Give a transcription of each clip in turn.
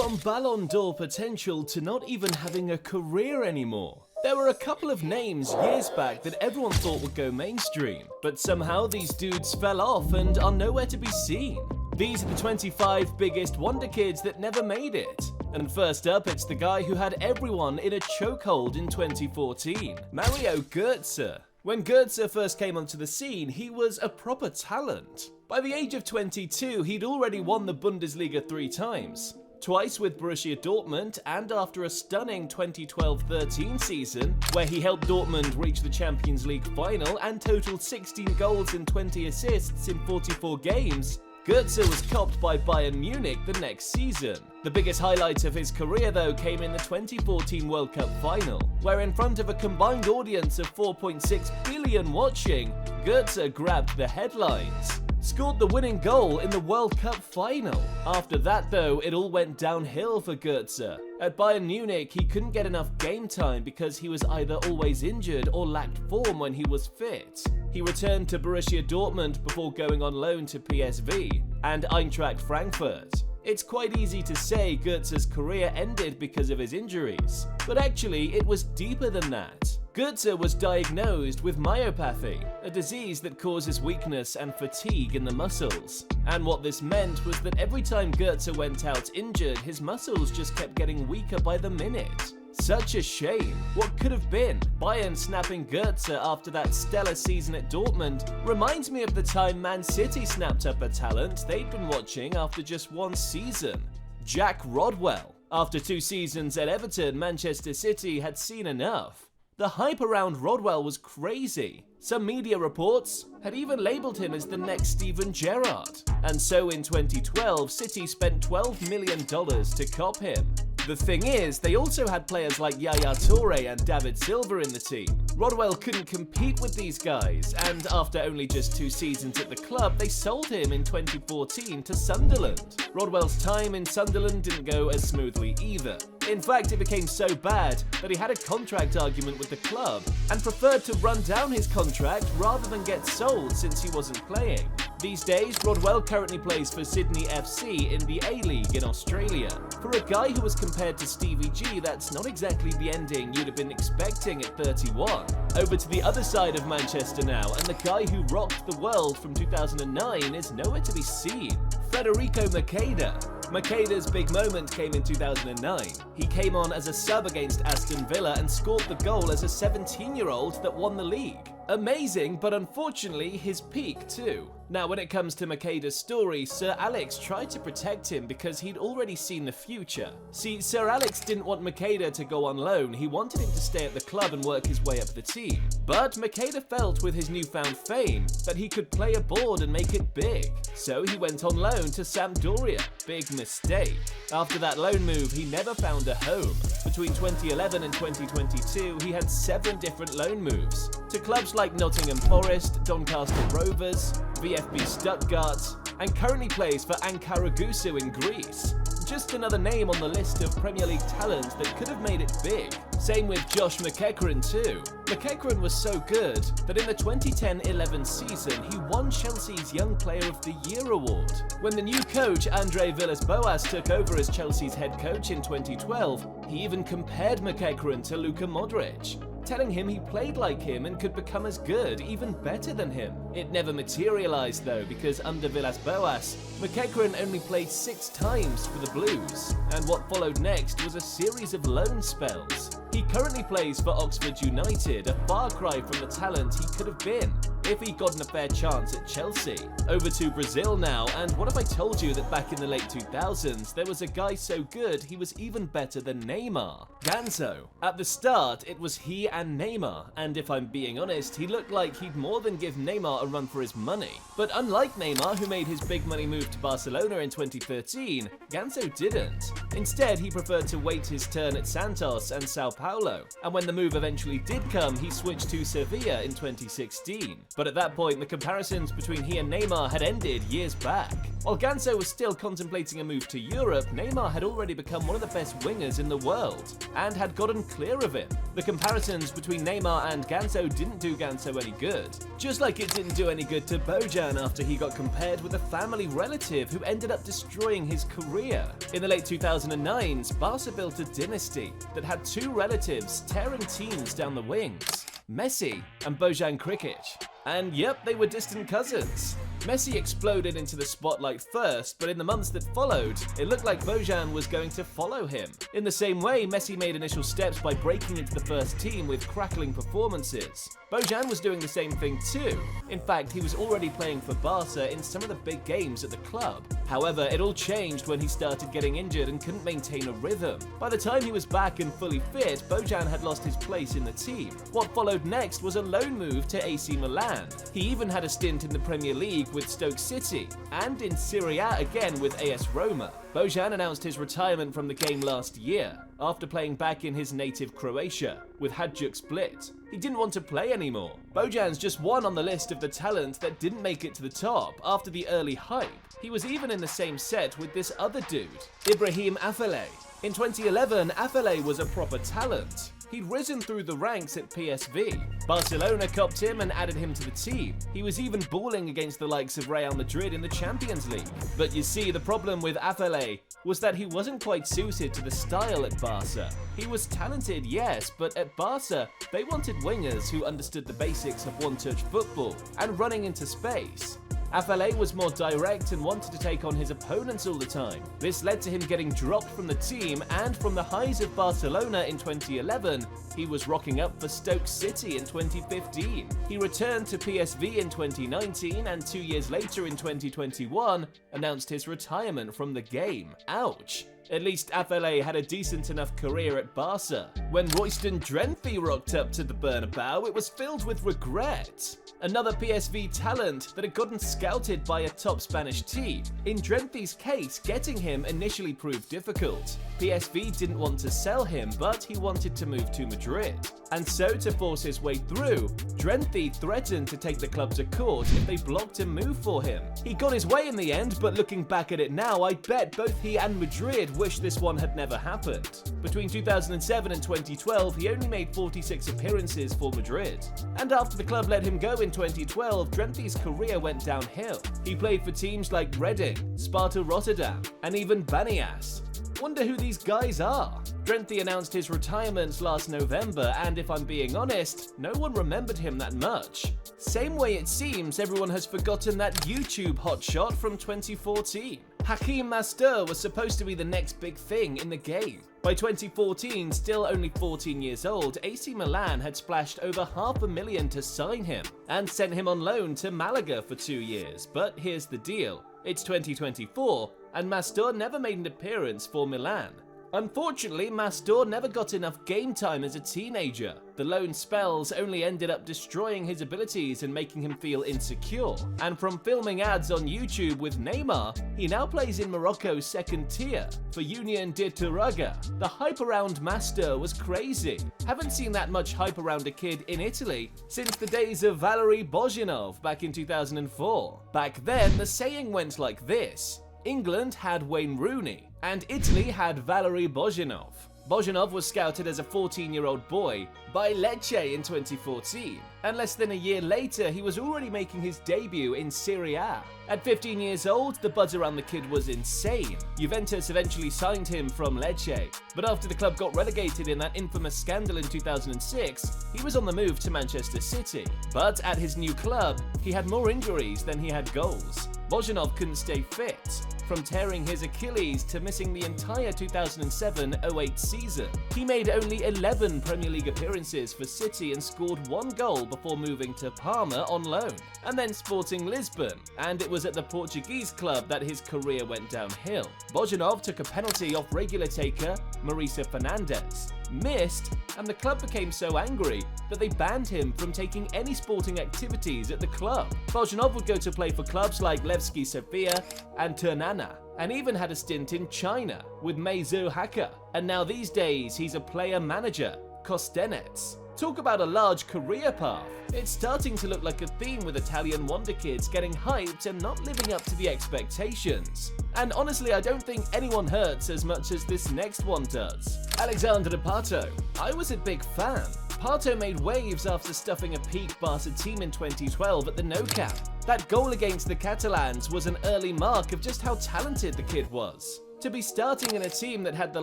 From Ballon d'Or potential to not even having a career anymore. There were a couple of names years back that everyone thought would go mainstream, but somehow these dudes fell off and are nowhere to be seen. These are the 25 biggest Wonderkids that never made it. And first up, it's the guy who had everyone in a chokehold in 2014, Mario Götze. When Götze first came onto the scene, he was a proper talent. By the age of 22, he'd already won the Bundesliga 3 times. Twice with Borussia Dortmund, and after a stunning 2012-13 season, where he helped Dortmund reach the Champions League final and totaled 16 goals and 20 assists in 44 games, Götze was copped by Bayern Munich the next season. The biggest highlight of his career though came in the 2014 World Cup final, where in front of a combined audience of 4.6 billion watching, Götze grabbed the headlines. Scored the winning goal in the World Cup final. After that though, it all went downhill for Götze. At Bayern Munich, he couldn't get enough game time because he was either always injured or lacked form when he was fit. He returned to Borussia Dortmund before going on loan to PSV and Eintracht Frankfurt. It's quite easy to say Götze's career ended because of his injuries, but actually it was deeper than that. Götze was diagnosed with myopathy, a disease that causes weakness and fatigue in the muscles. And what this meant was that every time Götze went out injured, his muscles just kept getting weaker by the minute. Such a shame. What could have been? Bayern snapping Götze after that stellar season at Dortmund reminds me of the time Man City snapped up a talent they'd been watching after just one season. Jack Rodwell. After 2 seasons at Everton, Manchester City had seen enough. The hype around Rodwell was crazy. Some media reports had even labelled him as the next Steven Gerrard. And so in 2012, City spent $12 million to cop him. The thing is, they also had players like Yaya Toure and David Silva in the team. Rodwell couldn't compete with these guys, and after only just 2 seasons at the club, they sold him in 2014 to Sunderland. Rodwell's time in Sunderland didn't go as smoothly either. In fact, it became so bad that he had a contract argument with the club and preferred to run down his contract rather than get sold since he wasn't playing. These days, Rodwell currently plays for Sydney FC in the A-League in Australia. For a guy who was compared to Stevie G, that's not exactly the ending you'd have been expecting at 31. Over to the other side of Manchester now, and the guy who rocked the world from 2009 is nowhere to be seen. Federico Macheda. Macheda's big moment came in 2009. He came on as a sub against Aston Villa and scored the goal as a 17-year-old that won the league. Amazing, but unfortunately his peak too. Now when it comes to Macheda's story, Sir Alex tried to protect him because he'd already seen the future. See, Sir Alex didn't want Macheda to go on loan, he wanted him to stay at the club and work his way up the team. But Macheda felt with his newfound fame that he could play abroad and make it big. So he went on loan to Sampdoria. Big mistake. After that loan move, he never found a home. Between 2011 and 2022, he had 7 different loan moves. To clubs like Nottingham Forest, Doncaster Rovers, VfB Stuttgart, and currently plays for Ankara in Greece. Just another name on the list of Premier League talent that could have made it big. Same with Josh McEachran too. McEachran was so good that in the 2010-11 season, he won Chelsea's Young Player of the Year award. When the new coach Andre Villas-Boas took over as Chelsea's head coach in 2012, he even compared McEachran to Luka Modric, telling him he played like him and could become as good, even better than him. It never materialized though, because under Villas-Boas, McEachran only played 6 times for the Blues, and what followed next was a series of loan spells. He currently plays for Oxford United, a far cry from the talent he could have been if he'd gotten a fair chance at Chelsea. Over to Brazil now, and what if I told you that back in the late 2000s, there was a guy so good he was even better than Neymar? Ganso. At the start, it was he and Neymar, and if I'm being honest, he looked like he'd more than give Neymar a run for his money. But unlike Neymar, who made his big money move to Barcelona in 2013, Ganso didn't. Instead, he preferred to wait his turn at Santos and Sao Paulo, and when the move eventually did come, he switched to Sevilla in 2016. But at that point, the comparisons between he and Neymar had ended years back. While Ganso was still contemplating a move to Europe, Neymar had already become one of the best wingers in the world, and had gotten clear of him. The comparisons between Neymar and Ganso didn't do Ganso any good, just like it didn't do any good to Bojan after he got compared with a family relative who ended up destroying his career. In the late 2009s, Barca built a dynasty that had two relatives tearing teams down the wings: Messi and Bojan Krikic. And yep, they were distant cousins. Messi exploded into the spotlight first, but in the months that followed, it looked like Bojan was going to follow him. In the same way, Messi made initial steps by breaking into the first team with crackling performances. Bojan was doing the same thing too. In fact, he was already playing for Barca in some of the big games at the club. However, it all changed when he started getting injured and couldn't maintain a rhythm. By the time he was back and fully fit, Bojan had lost his place in the team. What followed next was a loan move to AC Milan. He even had a stint in the Premier League with Stoke City, and in Serie A again with AS Roma. Bojan announced his retirement from the game last year, after playing back in his native Croatia, with Hajduk Split. He didn't want to play anymore. Bojan's just one on the list of the talent that didn't make it to the top after the early hype. He was even in the same set with this other dude, Ibrahim Afellay. In 2011, Afellay was a proper talent. He'd risen through the ranks at PSV. Barcelona copped him and added him to the team. He was even balling against the likes of Real Madrid in the Champions League. But you see, the problem with Afellay was that he wasn't quite suited to the style at Barca. He was talented, yes, but at Barca, they wanted wingers who understood the basics of one-touch football and running into space. Afellay was more direct and wanted to take on his opponents all the time. This led to him getting dropped from the team, and from the highs of Barcelona in 2011, he was rocking up for Stoke City in 2015. He returned to PSV in 2019, and 2 years later in 2021, announced his retirement from the game. Ouch. At least Afellay had a decent enough career at Barca. When Royston Drenthe rocked up to the Bernabeu, it was filled with regret. Another PSV talent that had gotten scouted by a top Spanish team. In Drenthe's case, getting him initially proved difficult. PSV didn't want to sell him, but he wanted to move to Madrid. And so, to force his way through, Drenthe threatened to take the club to court if they blocked a move for him. He got his way in the end, but looking back at it now, I bet both he and Madrid wish this one had never happened. Between 2007 and 2012, he only made 46 appearances for Madrid. And after the club let him go in 2012, Drenthe's career went downhill. He played for teams like Reading, Sparta Rotterdam, and even Banias. Wonder who these guys are? Drenthe announced his retirement last November, and if I'm being honest, no one remembered him that much. Same way it seems everyone has forgotten that YouTube hotshot from 2014. Hakim Master was supposed to be the next big thing in the game. By 2014, still only 14 years old, AC Milan had splashed over $500,000 to sign him, and sent him on loan to Malaga for 2 years. But here's the deal. It's 2024, and Mastor never made an appearance for Milan. Unfortunately, Mastor never got enough game time as a teenager. The loan spells only ended up destroying his abilities and making him feel insecure. And from filming ads on YouTube with Neymar, he now plays in Morocco's second tier for Union de Turaga. The hype around Mastor was crazy. Haven't seen that much hype around a kid in Italy since the days of Valery Bozhinov back in 2004. Back then, the saying went like this: England had Wayne Rooney, and Italy had Valery Bozhinov. Bozhinov was scouted as a 14-year-old boy by Lecce in 2014, and less than a year later, he was already making his debut in Serie A. At 15 years old, the buzz around the kid was insane. Juventus eventually signed him from Lecce, but after the club got relegated in that infamous scandal in 2006, he was on the move to Manchester City. But at his new club, he had more injuries than he had goals. Bozhinov couldn't stay fit, from tearing his Achilles to missing the entire 2007-08 season. He made only 11 Premier League appearances for City and scored 1 goal before moving to Parma on loan, and then Sporting Lisbon, and it was at the Portuguese club that his career went downhill. Bozhinov took a penalty off regular taker Marisa Fernandez, missed, and the club became so angry that they banned him from taking any sporting activities at the club. Bozhinov would go to play for clubs like Levski Sofia and Ternana, and even had a stint in China with Meizu Haka. And now these days, he's a player manager Costenets. Talk about a large career path. It's starting to look like a theme with Italian Wonderkids getting hyped and not living up to the expectations. And honestly, I don't think anyone hurts as much as this next one does. Alexandre Pato. I was a big fan. Pato made waves after stuffing a peak Barca team in 2012 at the Nou Camp. That goal against the Catalans was an early mark of just how talented the kid was. To be starting in a team that had the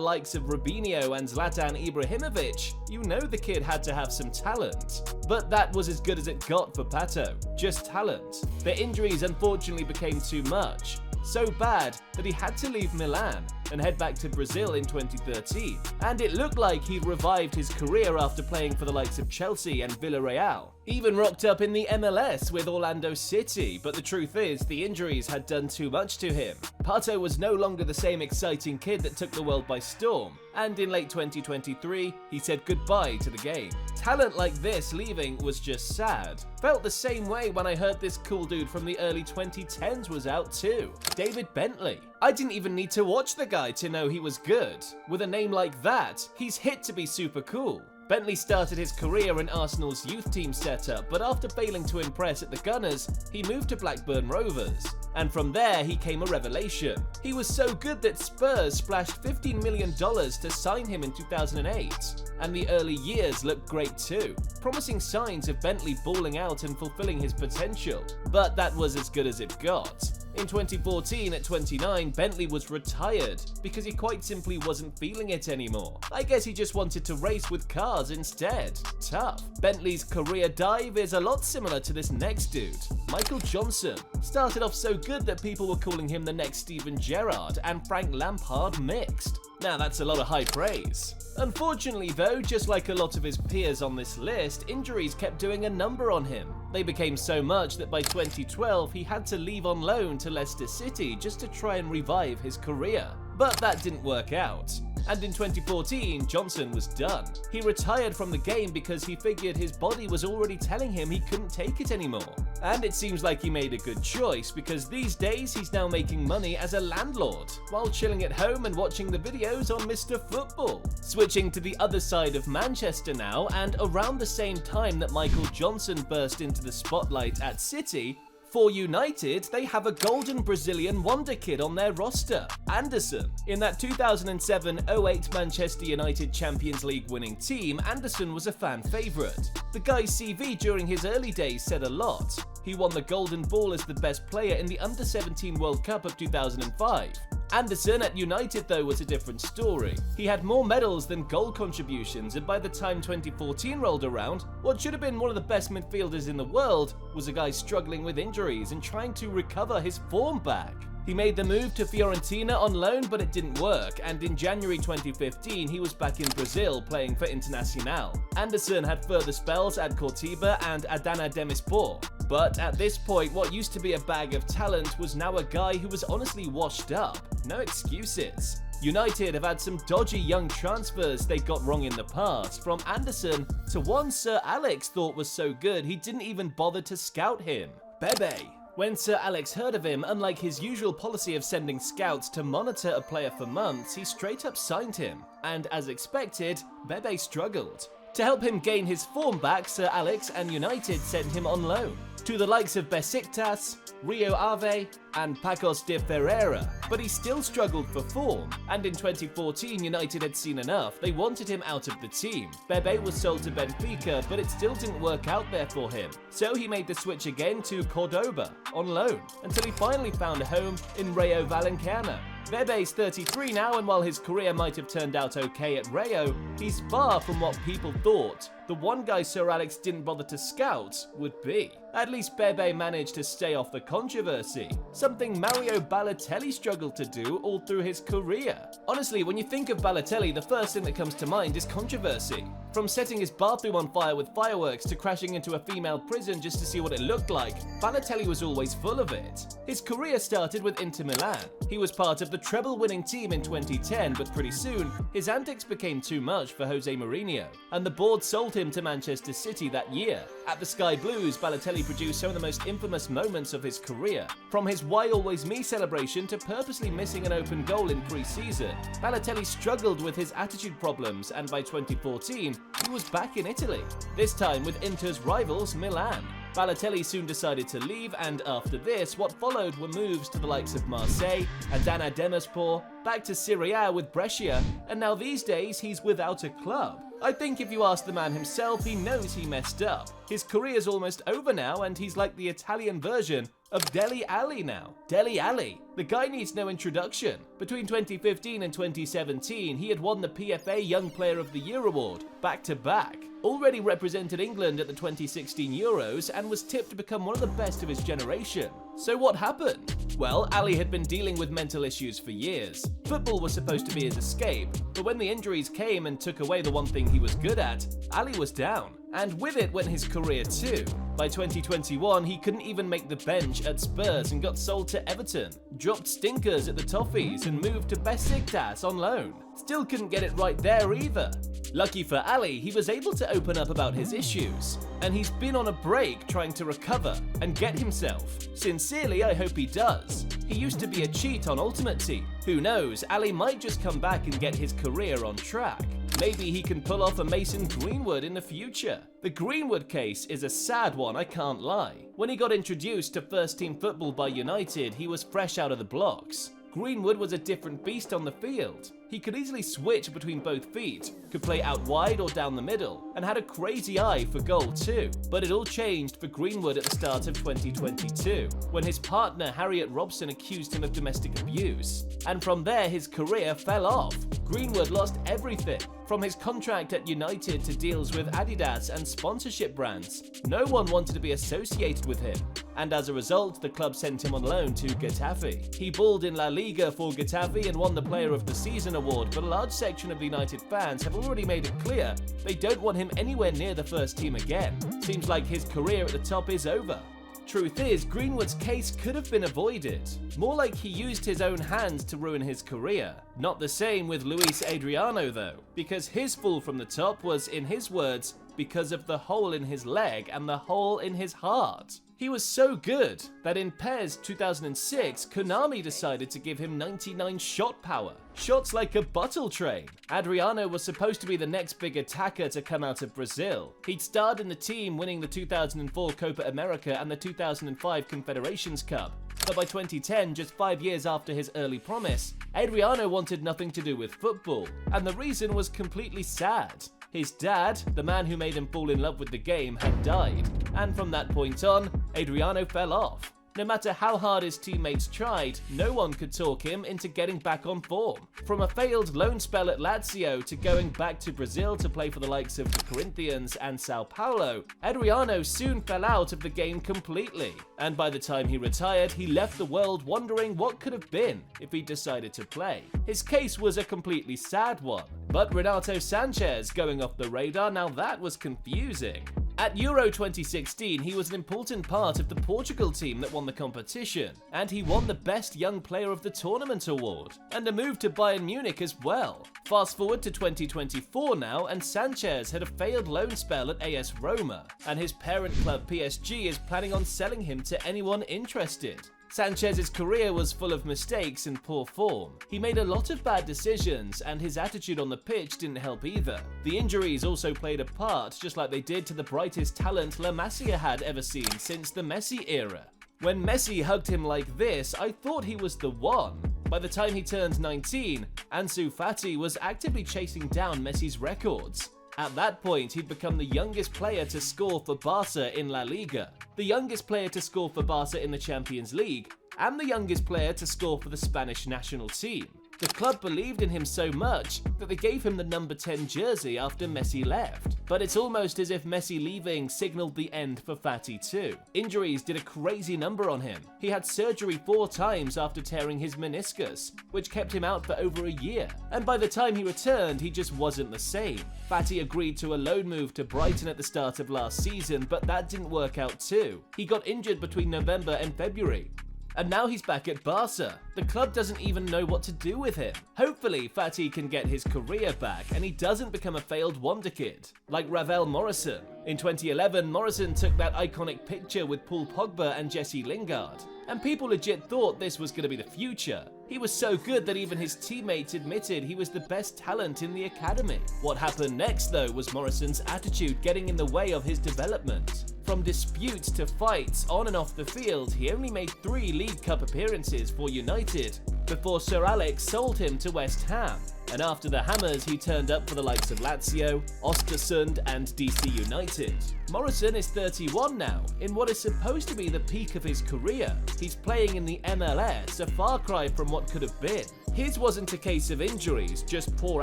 likes of Robinho and Zlatan Ibrahimovic, you know the kid had to have some talent. But that was as good as it got for Pato, just talent. The injuries unfortunately became too much. So bad that he had to leave Milan and head back to Brazil in 2013. And it looked like he'd revived his career after playing for the likes of Chelsea and Villarreal. He even rocked up in the MLS with Orlando City, but the truth is, the injuries had done too much to him. Pato was no longer the same exciting kid that took the world by storm, and in late 2023, he said goodbye to the game. Talent like this leaving was just sad. Felt the same way when I heard this cool dude from the early 2010s was out too. David Bentley. I didn't even need to watch the guy to know he was good. With a name like that, he's hit to be super cool. Bentley started his career in Arsenal's youth team setup, but after failing to impress at the Gunners, he moved to Blackburn Rovers. And from there, he came a revelation. He was so good that Spurs splashed $15 million to sign him in 2008. And the early years looked great too, promising signs of Bentley balling out and fulfilling his potential. But that was as good as it got. In 2014, at 29, Bentley was retired because he quite simply wasn't feeling it anymore. I guess he just wanted to race with cars instead. Tough. Bentley's career dive is a lot similar to this next dude, Michael Johnson. Started off so good that people were calling him the next Steven Gerrard and Frank Lampard mixed. Now that's a lot of high praise. Unfortunately though, just like a lot of his peers on this list, injuries kept doing a number on him. They became so much that by 2012 he had to leave on loan to Leicester City just to try and revive his career. But that didn't work out. And in 2014, Johnson was done. He retired from the game because he figured his body was already telling him he couldn't take it anymore. And it seems like he made a good choice because these days he's now making money as a landlord while chilling at home and watching the videos on Mr. Football. Switching to the other side of Manchester now, and around the same time that Michael Johnson burst into the spotlight at City, for United, they have a golden Brazilian wonder kid on their roster, Anderson. In that 2007-08 Manchester United Champions League winning team, Anderson was a fan favourite. The guy's CV during his early days said a lot. He won the Golden Ball as the best player in the Under-17 World Cup of 2005. Anderson at United though was a different story. He had more medals than goal contributions, and by the time 2014 rolled around, what should have been one of the best midfielders in the world was a guy struggling with injuries and trying to recover his form back. He made the move to Fiorentina on loan, but it didn't work, and in January 2015 he was back in Brazil playing for Internacional. Anderson had further spells at Coritiba and Adana Demirspor. But at this point, what used to be a bag of talent was now a guy who was honestly washed up. No excuses. United have had some dodgy young transfers they got wrong in the past, from Anderson to one Sir Alex thought was so good he didn't even bother to scout him, Bebe. When Sir Alex heard of him, unlike his usual policy of sending scouts to monitor a player for months, he straight up signed him. And as expected, Bebe struggled. To help him gain his form back, Sir Alex and United sent him on loan to the likes of Besiktas, Rio Ave, and Pacos de Ferreira, but he still struggled for form, and in 2014 United had seen enough. They wanted him out of the team. Bebe was sold to Benfica, but it still didn't work out there for him, so he made the switch again to Cordoba on loan, until he finally found a home in Rayo Vallecano. Bebe's 33 now, and while his career might have turned out okay at Rayo, he's far from what people thought the one guy Sir Alex didn't bother to scout would be. At least Bebe managed to stay off the controversy, something Mario Balotelli struggled to do all through his career. Honestly, when you think of Balotelli, the first thing that comes to mind is controversy. From setting his bathroom on fire with fireworks to crashing into a female prison just to see what it looked like, Balotelli was always full of it. His career started with Inter Milan. He was part of the treble-winning team in 2010, but pretty soon, his antics became too much for Jose Mourinho, and the board sold sold him to Manchester City that year. At the Sky Blues, Balotelli produced some of the most infamous moments of his career. From his "Why Always Me" celebration to purposely missing an open goal in pre-season, Balotelli struggled with his attitude problems, and by 2014, he was back in Italy, this time with Inter's rivals Milan. Balotelli soon decided to leave, and after this, what followed were moves to the likes of Marseille, Adana Demirspor, back to Serie A with Brescia, and now these days he's without a club. I think if you ask the man himself, he knows he messed up. His career's almost over now, and he's like the Italian version of Dele Alli now. Dele Alli. The guy needs no introduction. Between 2015 and 2017, he had won the PFA Young Player of the Year award, back-to-back. Already represented England at the 2016 Euros and was tipped to become one of the best of his generation. So what happened? Well, Ali had been dealing with mental issues for years. Football was supposed to be his escape, but when the injuries came and took away the one thing he was good at, Ali was down. And with it went his career too. By 2021, he couldn't even make the bench at Spurs and got sold to Everton, dropped stinkers at the Toffees and moved to Besiktas on loan. Still couldn't get it right there either. Lucky for Ali, he was able to open up about his issues, and he's been on a break trying to recover and get himself. Sincerely, I hope he does. He used to be a cheat on Ultimate Team. Who knows, Ali might just come back and get his career on track. Maybe he can pull off a Mason Greenwood in the future. The Greenwood case is a sad one, I can't lie. When he got introduced to first-team football by United, he was fresh out of the blocks. Greenwood was a different beast on the field. He could easily switch between both feet, could play out wide or down the middle, and had a crazy eye for goal too. But it all changed for Greenwood at the start of 2022, when his partner Harriet Robson accused him of domestic abuse. And from there, his career fell off. Greenwood lost everything, from his contract at United to deals with Adidas and sponsorship brands. No one wanted to be associated with him, and as a result, the club sent him on loan to Getafe. He balled in La Liga for Getafe and won the Player of the Season award, but a large section of the United fans have already made it clear they don't want him anywhere near the first team again. Seems like his career at the top is over. Truth is, Greenwood's case could have been avoided. More like he used his own hands to ruin his career. Not the same with Luis Adriano though, because his fall from the top was, in his words, because of the hole in his leg and the hole in his heart. He was so good that in PES 2006, Konami decided to give him 99 shot power. Shots like a bottle train. Adriano was supposed to be the next big attacker to come out of Brazil. He'd starred in the team winning the 2004 Copa America and the 2005 Confederations Cup. But by 2010, just 5 years after his early promise, Adriano wanted nothing to do with football. And the reason was completely sad. His dad, the man who made him fall in love with the game, had died, and from that point on, Adriano fell off. No matter how hard his teammates tried, no one could talk him into getting back on form. From a failed loan spell at Lazio to going back to Brazil to play for the likes of the Corinthians and Sao Paulo, Adriano soon fell out of the game completely. And by the time he retired, he left the world wondering what could have been if he decided to play. His case was a completely sad one. But Renato Sanchez going off the radar, now that was confusing. At Euro 2016, he was an important part of the Portugal team that won the competition, and he won the Best Young Player of the Tournament award, and a move to Bayern Munich as well. Fast forward to 2024 now, and Sanchez had a failed loan spell at AS Roma, and his parent club PSG is planning on selling him to anyone interested. Sanchez's career was full of mistakes and poor form. He made a lot of bad decisions, and his attitude on the pitch didn't help either. The injuries also played a part, just like they did to the brightest talent La Masia had ever seen since the Messi era. When Messi hugged him like this, I thought he was the one. By the time he turned 19, Ansu Fati was actively chasing down Messi's records. At that point, he'd become the youngest player to score for Barca in La Liga, the youngest player to score for Barca in the Champions League, and the youngest player to score for the Spanish national team. The club believed in him so much that they gave him the number 10 jersey after Messi left. But it's almost as if Messi leaving signaled the end for Fati too. Injuries did a crazy number on him. He had surgery 4 times after tearing his meniscus, which kept him out for over a year. And by the time he returned, he just wasn't the same. Fati agreed to a loan move to Brighton at the start of last season, but that didn't work out too. He got injured between November and February. And now he's back at Barca. The club doesn't even know what to do with him. Hopefully, Fati can get his career back and he doesn't become a failed Wonderkid, like Ravel Morrison. In 2011, Morrison took that iconic picture with Paul Pogba and Jesse Lingard, and people legit thought this was going to be the future. He was so good that even his teammates admitted he was the best talent in the academy. What happened next, though, was Morrison's attitude getting in the way of his development. From disputes to fights on and off the field, he only made 3 League Cup appearances for United before Sir Alex sold him to West Ham. And after the Hammers, he turned up for the likes of Lazio, Ostersund and DC United. Morrison is 31 now, in what is supposed to be the peak of his career. He's playing in the MLS, a far cry from what could have been. His wasn't a case of injuries, just poor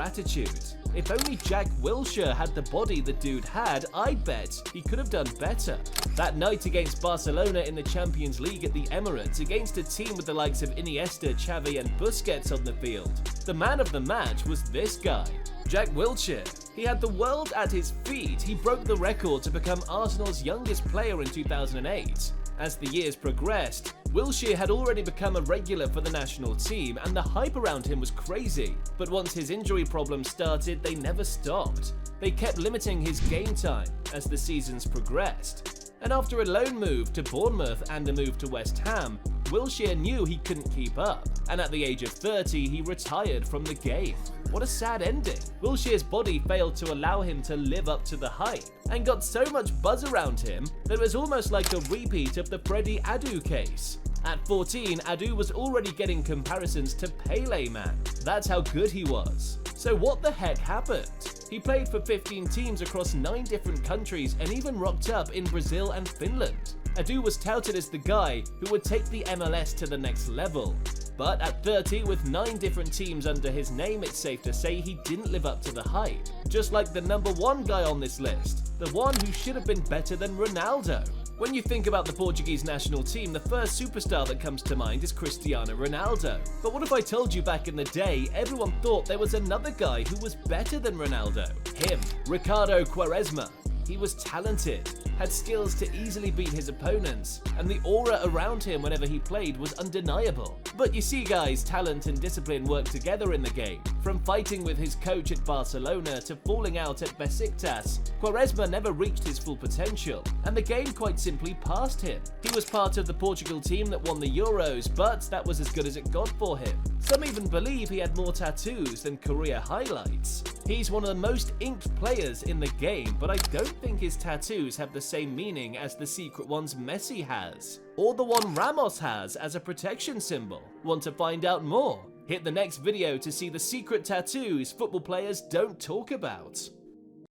attitude. If only Jack Wilshere had the body the dude had, I'd bet he could have done better. That night against Barcelona in the Champions League at the Emirates, against a team with the likes of Iniesta, Xavi and Busquets on the field, the man of the match was this guy, Jack Wilshere. He had the world at his feet. He broke the record to become Arsenal's youngest player in 2008. As the years progressed, Wilshere had already become a regular for the national team and the hype around him was crazy. But once his injury problems started, they never stopped. They kept limiting his game time as the seasons progressed. And after a loan move to Bournemouth and a move to West Ham, Wilshere knew he couldn't keep up, and at the age of 30, he retired from the game. What a sad ending. Wilshere's body failed to allow him to live up to the hype, and got so much buzz around him that it was almost like a repeat of the Freddie Adu case. At 14, Adu was already getting comparisons to Pele, man. That's how good he was. So what the heck happened? He played for 15 teams across 9 different countries and even rocked up in Brazil and Finland. Adu was touted as the guy who would take the MLS to the next level. But at 30, with 9 different teams under his name, it's safe to say he didn't live up to the hype. Just like the number 1 guy on this list, the one who should have been better than Ronaldo. When you think about the Portuguese national team, the first superstar that comes to mind is Cristiano Ronaldo. But what if I told you back in the day, everyone thought there was another guy who was better than Ronaldo? Him, Ricardo Quaresma. He was talented, had skills to easily beat his opponents, and the aura around him whenever he played was undeniable. But you see guys, talent and discipline work together in the game. From fighting with his coach at Barcelona to falling out at Besiktas, Quaresma never reached his full potential, and the game quite simply passed him. He was part of the Portugal team that won the Euros, but that was as good as it got for him. Some even believe he had more tattoos than career highlights. He's one of the most inked players in the game, but I don't think his tattoos have the same meaning as the secret ones Messi has, or the one Ramos has as a protection symbol. Want to find out more? Hit the next video to see the secret tattoos football players don't talk about.